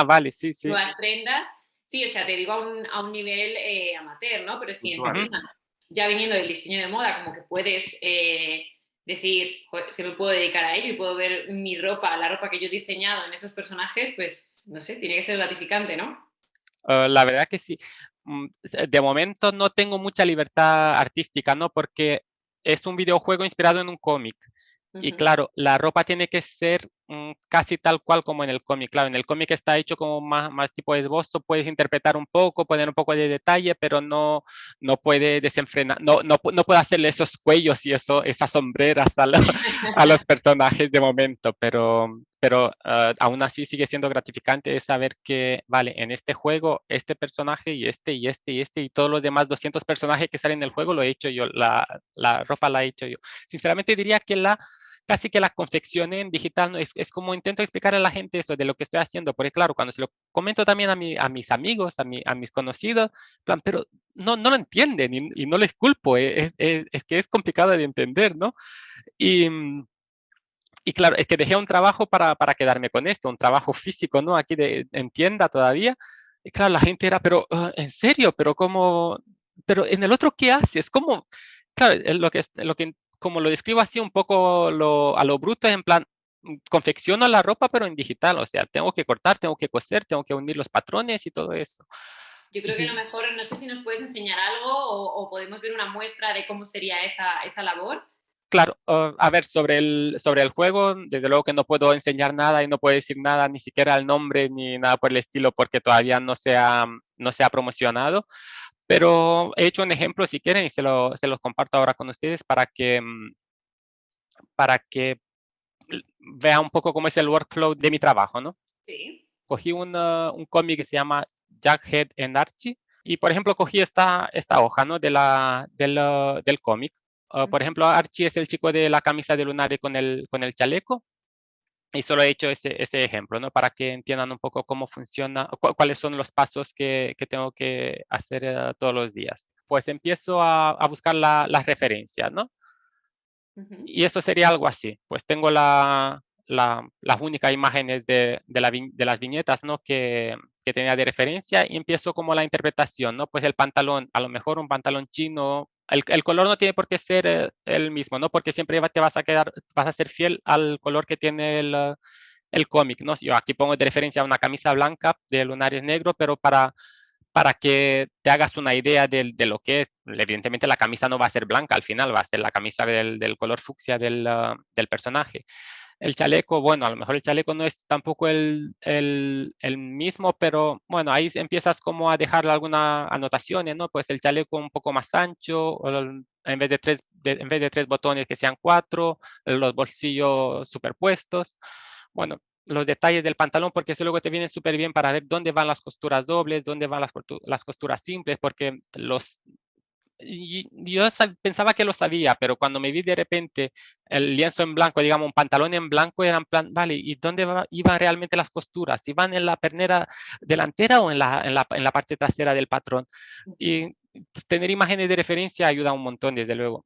vale, sí, sí. nuevas prendas. Sí, o sea, te digo a un nivel amateur, ¿no? Pero si Usuario. Ujú. encima, ya viniendo del diseño de moda, como que puedes decir, joder, es que me puedo dedicar a ello y puedo ver mi ropa, la ropa que yo he diseñado en esos personajes, pues, no sé, tiene que ser gratificante, ¿no? La verdad que sí. De momento no tengo mucha libertad artística, ¿no? Porque es un videojuego inspirado en un cómic. Y Ujú. claro, la ropa tiene que ser casi tal cual como en el cómic. Claro, en el cómic está hecho como más tipo de esbozo, puedes interpretar un poco, poner un poco de detalle, pero no puede desenfrenar, no puede hacerle esos cuellos y esas sombreras a los personajes de momento, pero aún así sigue siendo gratificante saber que, vale, en este juego, este personaje y todos los demás 200 personajes que salen en el juego lo he hecho yo, la ropa la he hecho yo. Sinceramente diría que casi que la confeccioné en digital, ¿no? Es como intento explicar a la gente eso de lo que estoy haciendo, porque claro, cuando se lo comento también a mis amigos, a mis conocidos, plan, pero no lo entienden y no les culpo, es que es complicado de entender, ¿no? Y, y claro, es que dejé un trabajo para quedarme con esto, un trabajo físico, ¿no? Aquí en tienda todavía. Y claro, la gente era, pero, ¿en serio? Pero ¿cómo? Pero en el otro, ¿qué haces? ¿Cómo? Claro, lo que, como lo describo así un poco a lo bruto, es en plan, confecciono la ropa, pero en digital, o sea, tengo que cortar, tengo que coser, tengo que unir los patrones y todo eso. Yo creo que a lo mejor, no sé si nos puedes enseñar algo o podemos ver una muestra de cómo sería esa labor. Claro, a ver, sobre el juego, desde luego que no puedo enseñar nada y no puedo decir nada, ni siquiera el nombre ni nada por el estilo, porque todavía no se ha promocionado. Pero he hecho un ejemplo, si quieren, y se los comparto ahora con ustedes para que vea un poco cómo es el workflow de mi trabajo, ¿no? Sí. Cogí un cómic que se llama Jughead and Archie y, por ejemplo, cogí esta hoja, ¿no? Del cómic. Por ejemplo, Archie es el chico de la camisa de lunares con el chaleco. Y solo he hecho ese ejemplo, ¿no? Para que entiendan un poco cómo funciona, cuáles son los pasos que tengo que hacer todos los días. Pues empiezo a buscar las referencias, ¿no? Y eso sería algo así. Pues tengo las únicas imágenes de las viñetas, ¿no? Que tenía de referencia y empiezo como la interpretación, ¿no? Pues el pantalón, a lo mejor un pantalón chino, el color no tiene por qué ser el mismo, ¿no? Porque siempre te vas a ser fiel al color que tiene el cómic, ¿no? Yo aquí pongo de referencia una camisa blanca de lunares negro, pero para que te hagas una idea de lo que es. Evidentemente la camisa no va a ser blanca al final, va a ser la camisa del color fucsia del personaje. El chaleco, bueno, a lo mejor el chaleco no es tampoco el mismo, pero bueno, ahí empiezas como a dejar algunas anotaciones, ¿no? Pues el chaleco un poco más ancho, en vez de tres botones que sean cuatro, los bolsillos superpuestos. Bueno, los detalles del pantalón, porque eso luego te viene súper bien para ver dónde van las costuras dobles, dónde van las costuras simples, porque yo pensaba que lo sabía, pero cuando me vi de repente el lienzo en blanco, digamos, un pantalón en blanco, era en plan, vale, ¿y dónde iban realmente las costuras? ¿Iban en la pernera delantera o en la parte trasera del patrón? Y pues, tener imágenes de referencia ayuda un montón, desde luego.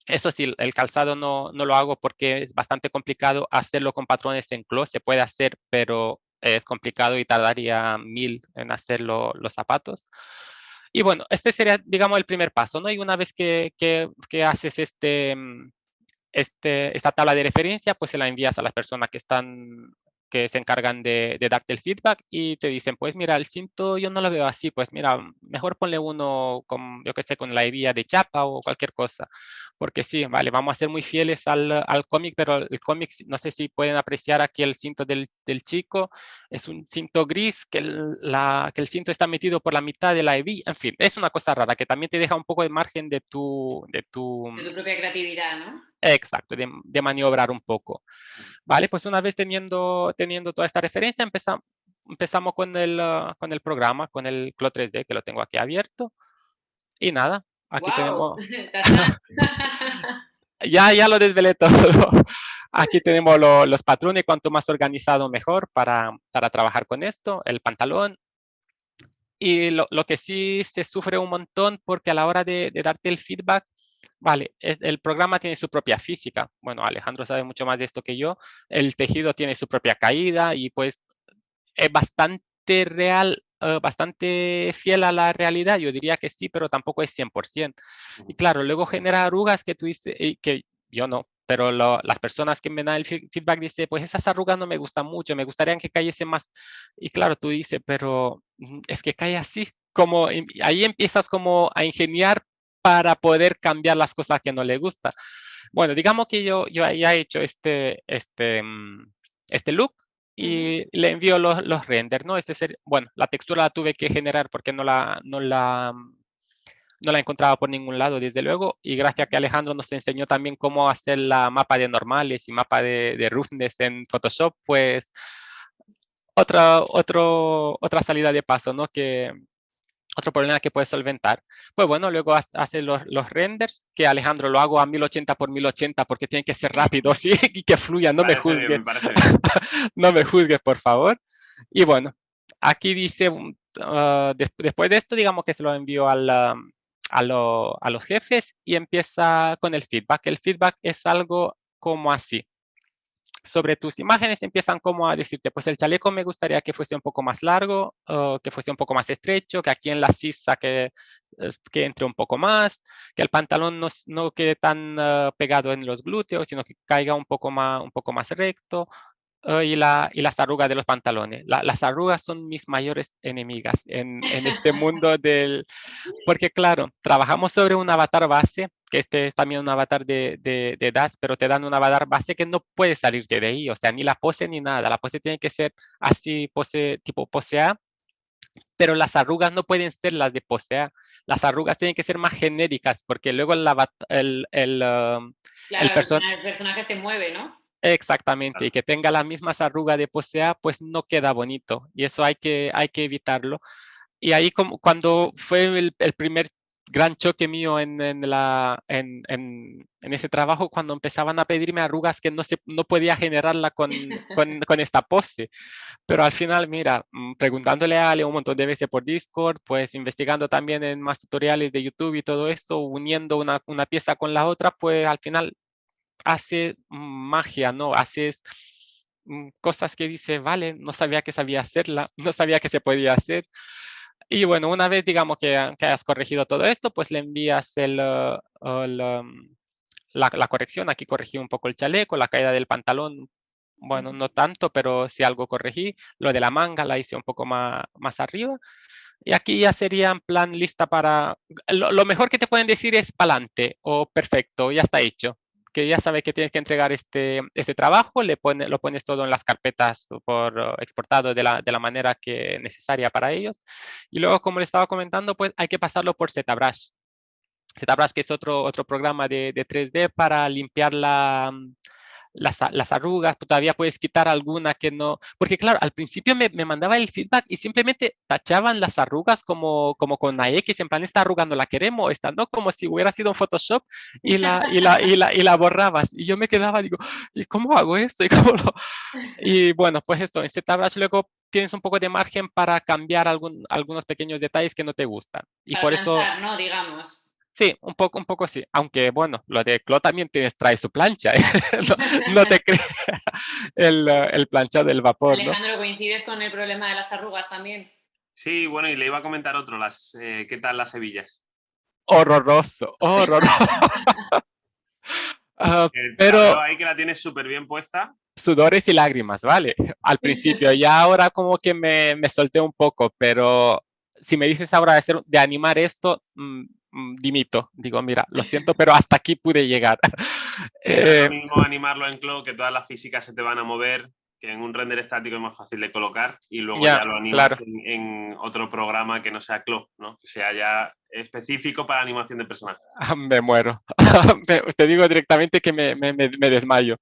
Eso sí, el calzado no lo hago porque es bastante complicado hacerlo con patrones en clos. Se puede hacer, pero es complicado y tardaría 1000 en hacer los zapatos. Y bueno, este sería, digamos, el primer paso, ¿no? Y una vez que haces esta tabla de referencia, pues se la envías a las personas que se encargan de darte el feedback y te dicen, pues mira, el cinto yo no lo veo así, pues mira, mejor ponle uno con, yo qué sé, con la hebilla de chapa o cualquier cosa. Porque sí, vale, vamos a ser muy fieles al cómic, pero el cómic, no sé si pueden apreciar aquí el cinto del chico, es un cinto gris, que el cinto está metido por la mitad de la hebilla, en fin, es una cosa rara que también te deja un poco de margen De tu propia creatividad, ¿no? exacto, de maniobrar un poco. Vale, pues una vez teniendo toda esta referencia, empezamos con el programa, con el Clo 3D, que lo tengo aquí abierto. Y nada, aquí ¡Guau! tenemos, ¡Tachán! ya lo desvelé todo. Aquí tenemos los patrones, cuanto más organizado mejor para trabajar con esto, el pantalón. Y lo que sí se sufre un montón porque a la hora de darte el feedback, vale, el programa tiene su propia física. Bueno, Alejandro sabe mucho más de esto que yo. El tejido tiene su propia caída y pues es bastante real, bastante fiel a la realidad. Yo diría que sí, pero tampoco es 100%. Y claro, luego genera arrugas que tú dices, que yo no, pero las personas que me dan el feedback dicen, pues esas arrugas no me gustan mucho, me gustaría que cayese más. Y claro, tú dices, pero es que cae así. Como ahí empiezas como a ingeniar para poder cambiar las cosas que no le gusta. Bueno, digamos que yo haya hecho este look y le envío los renders, ¿no? Bueno, la textura la tuve que generar porque no la encontraba por ningún lado, desde luego, y gracias a que Alejandro nos enseñó también cómo hacer la mapa de normales y mapa de roughness en Photoshop, pues otra salida de paso, ¿no? Otro problema que puedes solventar. Pues bueno, luego haces los renders, que Alejandro lo hago a 1080 por 1080 porque tiene que ser rápido, ¿sí? Y que fluya, no me Parece bien, juzgues. me parece bien. No me juzgues, por favor. Y bueno, aquí dice, después de esto, digamos que se lo envío a los jefes y empieza con el feedback. El feedback es algo como así. sobre tus imágenes empiezan como a decirte, pues el chaleco me gustaría que fuese un poco más largo, o que fuese un poco más estrecho, que aquí en la sisa que entre un poco más, que el pantalón no quede tan pegado en los glúteos, sino que caiga un poco más recto, y las arrugas de los pantalones. Las arrugas son mis mayores enemigas en este mundo porque claro, trabajamos sobre un avatar base, que este es también un avatar de DAS, pero te dan un avatar base que no puedes salirte de ahí, o sea, ni la pose ni nada. La pose tiene que ser así, pose, tipo pose A, pero las arrugas no pueden ser las de pose A. Las arrugas tienen que ser más genéricas, porque luego el Claro, person- el personaje se mueve, ¿no? exactamente, y que tenga las mismas arrugas de pose A, pues no queda bonito, y eso hay que evitarlo. Y ahí como cuando fue el primer gran choque mío en ese trabajo, cuando empezaban a pedirme arrugas que no podía generarla con esta pose. Pero al final, mira, preguntándole a Ale un montón de veces por Discord, pues investigando también en más tutoriales de YouTube y todo esto, uniendo una pieza con la otra, pues al final hace magia, ¿no? Haces cosas que dice, vale, no sabía que sabía hacerla, no sabía que se podía hacer. Y bueno, una vez digamos que hayas corregido todo esto, pues le envías la corrección. Aquí corregí un poco el chaleco, la caída del pantalón, bueno, no tanto, pero sí algo corregí. Lo de la manga la hice un poco más arriba. Y aquí ya sería en plan lista para... Lo mejor que te pueden decir es pa'lante o perfecto, ya está hecho. Que ya sabes que tienes que entregar este trabajo, lo pones todo en las carpetas por exportado de la manera que necesaria para ellos. Y luego, como les estaba comentando, pues hay que pasarlo por ZBrush. ZBrush, que es otro programa de 3D para limpiar las arrugas, tú todavía puedes quitar alguna que no, porque claro, al principio me mandaba el feedback y simplemente tachaban las arrugas como con la X, en plan, esta arruga no la queremos, esta no, como si hubiera sido un Photoshop y la borrabas. Y yo me quedaba, digo, ¿y cómo hago esto? Y bueno, pues esto, en ZBrush luego tienes un poco de margen para cambiar algunos pequeños detalles que no te gustan. Y Para por eso planchar, ¿no? Digamos. sí, un poco sí. Aunque bueno, lo de Clo también trae su plancha. No te creas el planchado del vapor, ¿no? Alejandro, ¿coincides con el problema de las arrugas también? Sí, bueno, y le iba a comentar otro, ¿qué tal las hebillas? Horroroso, horroroso. Ah, La veo pero ahí que la tienes súper bien puesta. sudores y lágrimas, ¿vale? Al principio, ya ahora como que me solté un poco, pero si me dices ahora de animar esto, dimito. Digo, mira, lo siento, pero hasta aquí pude llegar. No es lo mismo animarlo en Clo, que todas las físicas se te van a mover, que en un render estático es más fácil de colocar, y luego ya lo animas claro. en otro programa que no sea Clo, ¿no? Que sea ya específico para animación de personajes. Me muero. Te digo directamente que me desmayo.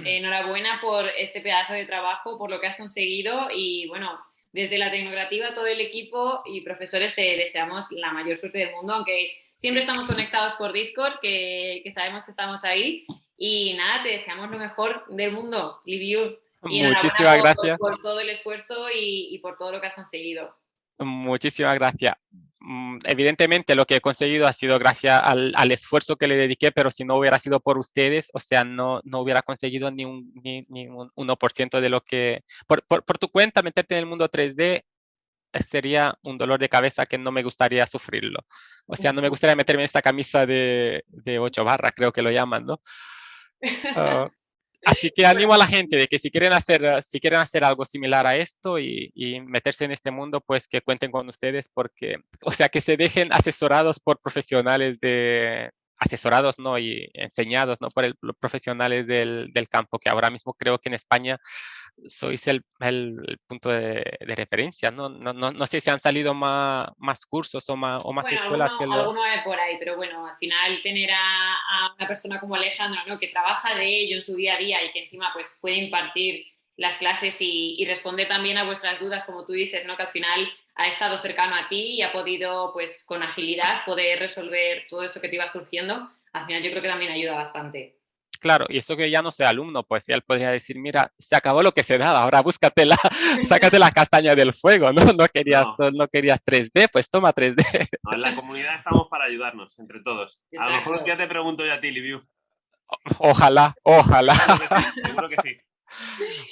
Enhorabuena por este pedazo de trabajo, por lo que has conseguido y bueno, desde la Tecnocrativa, todo el equipo y profesores te deseamos la mayor suerte del mundo, aunque siempre estamos conectados por Discord, que sabemos que estamos ahí y nada, te deseamos lo mejor del mundo, Liviu. Y Muchísimas enhorabuena gracias. por todo el esfuerzo y por todo lo que has conseguido. Muchísimas gracias. Evidentemente lo que he conseguido ha sido gracias al esfuerzo que le dediqué, pero si no hubiera sido por ustedes, o sea, no hubiera conseguido ni un 1% de lo que... Por tu cuenta, meterte en el mundo 3D sería un dolor de cabeza que no me gustaría sufrirlo. O sea, no me gustaría meterme en esta camisa de 8 barras, creo que lo llaman, ¿no? Ah, así que animo a la gente de que si quieren hacer algo similar a esto y meterse en este mundo, pues que cuenten con ustedes porque, o sea, que se dejen asesorados por profesionales asesorados, ¿no? Y enseñados, ¿no? Por los profesionales del campo, que ahora mismo creo que en España sois el punto de referencia, ¿no? No sé si han salido más cursos o más Bueno, escuelas que lo... alguno hay por ahí, pero bueno, al final tener a una persona como Alejandro, ¿no? Que trabaja de ello en su día a día y que encima pues puede impartir las clases y responder también a vuestras dudas, como tú dices, ¿no? Que al final ha estado cercano a ti y ha podido pues con agilidad poder resolver todo eso que te iba surgiendo, al final yo creo que también ayuda bastante. Claro, y eso que ya no sea alumno, pues ya él podría decir, mira, se acabó lo que se daba, ahora búscatela, sácate la castaña del fuego, ¿no? No querías 3D, pues toma 3D. No, en la comunidad estamos para ayudarnos entre todos. A lo mejor un día te pregunto yo a ti, Liviu. Ojalá, ojalá, Seguro que sí.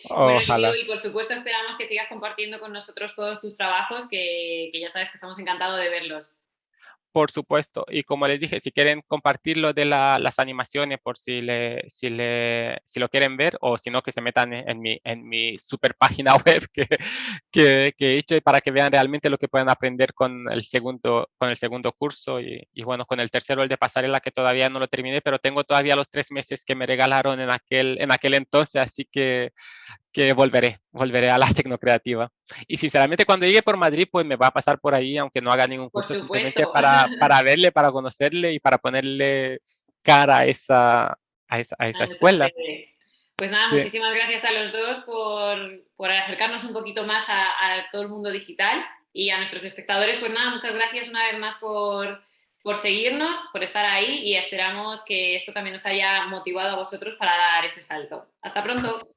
Bueno, ojalá. y por supuesto esperamos que sigas compartiendo con nosotros todos tus trabajos, que ya sabes que estamos encantados de verlos. Por supuesto, y como les dije, si quieren compartir lo de las animaciones por si lo quieren ver, o si no, que se metan en mi super página web que he hecho para que vean realmente lo que pueden aprender con el segundo curso y bueno, con el tercero, el de pasarela, que todavía no lo terminé, pero tengo todavía los 3 meses que me regalaron en aquel entonces, así que volveré a la tecnocreativa. Y sinceramente cuando llegue por Madrid, pues me va a pasar por ahí, aunque no haga ningún Por curso, simplemente supuesto. para verle, para conocerle y para ponerle cara a esa A nuestra escuela. sede. Pues nada, Sí. muchísimas gracias a los dos por acercarnos un poquito más a todo el mundo digital y a nuestros espectadores. Pues nada, muchas gracias una vez más por seguirnos, por estar ahí y esperamos que esto también os haya motivado a vosotros para dar ese salto. Hasta pronto.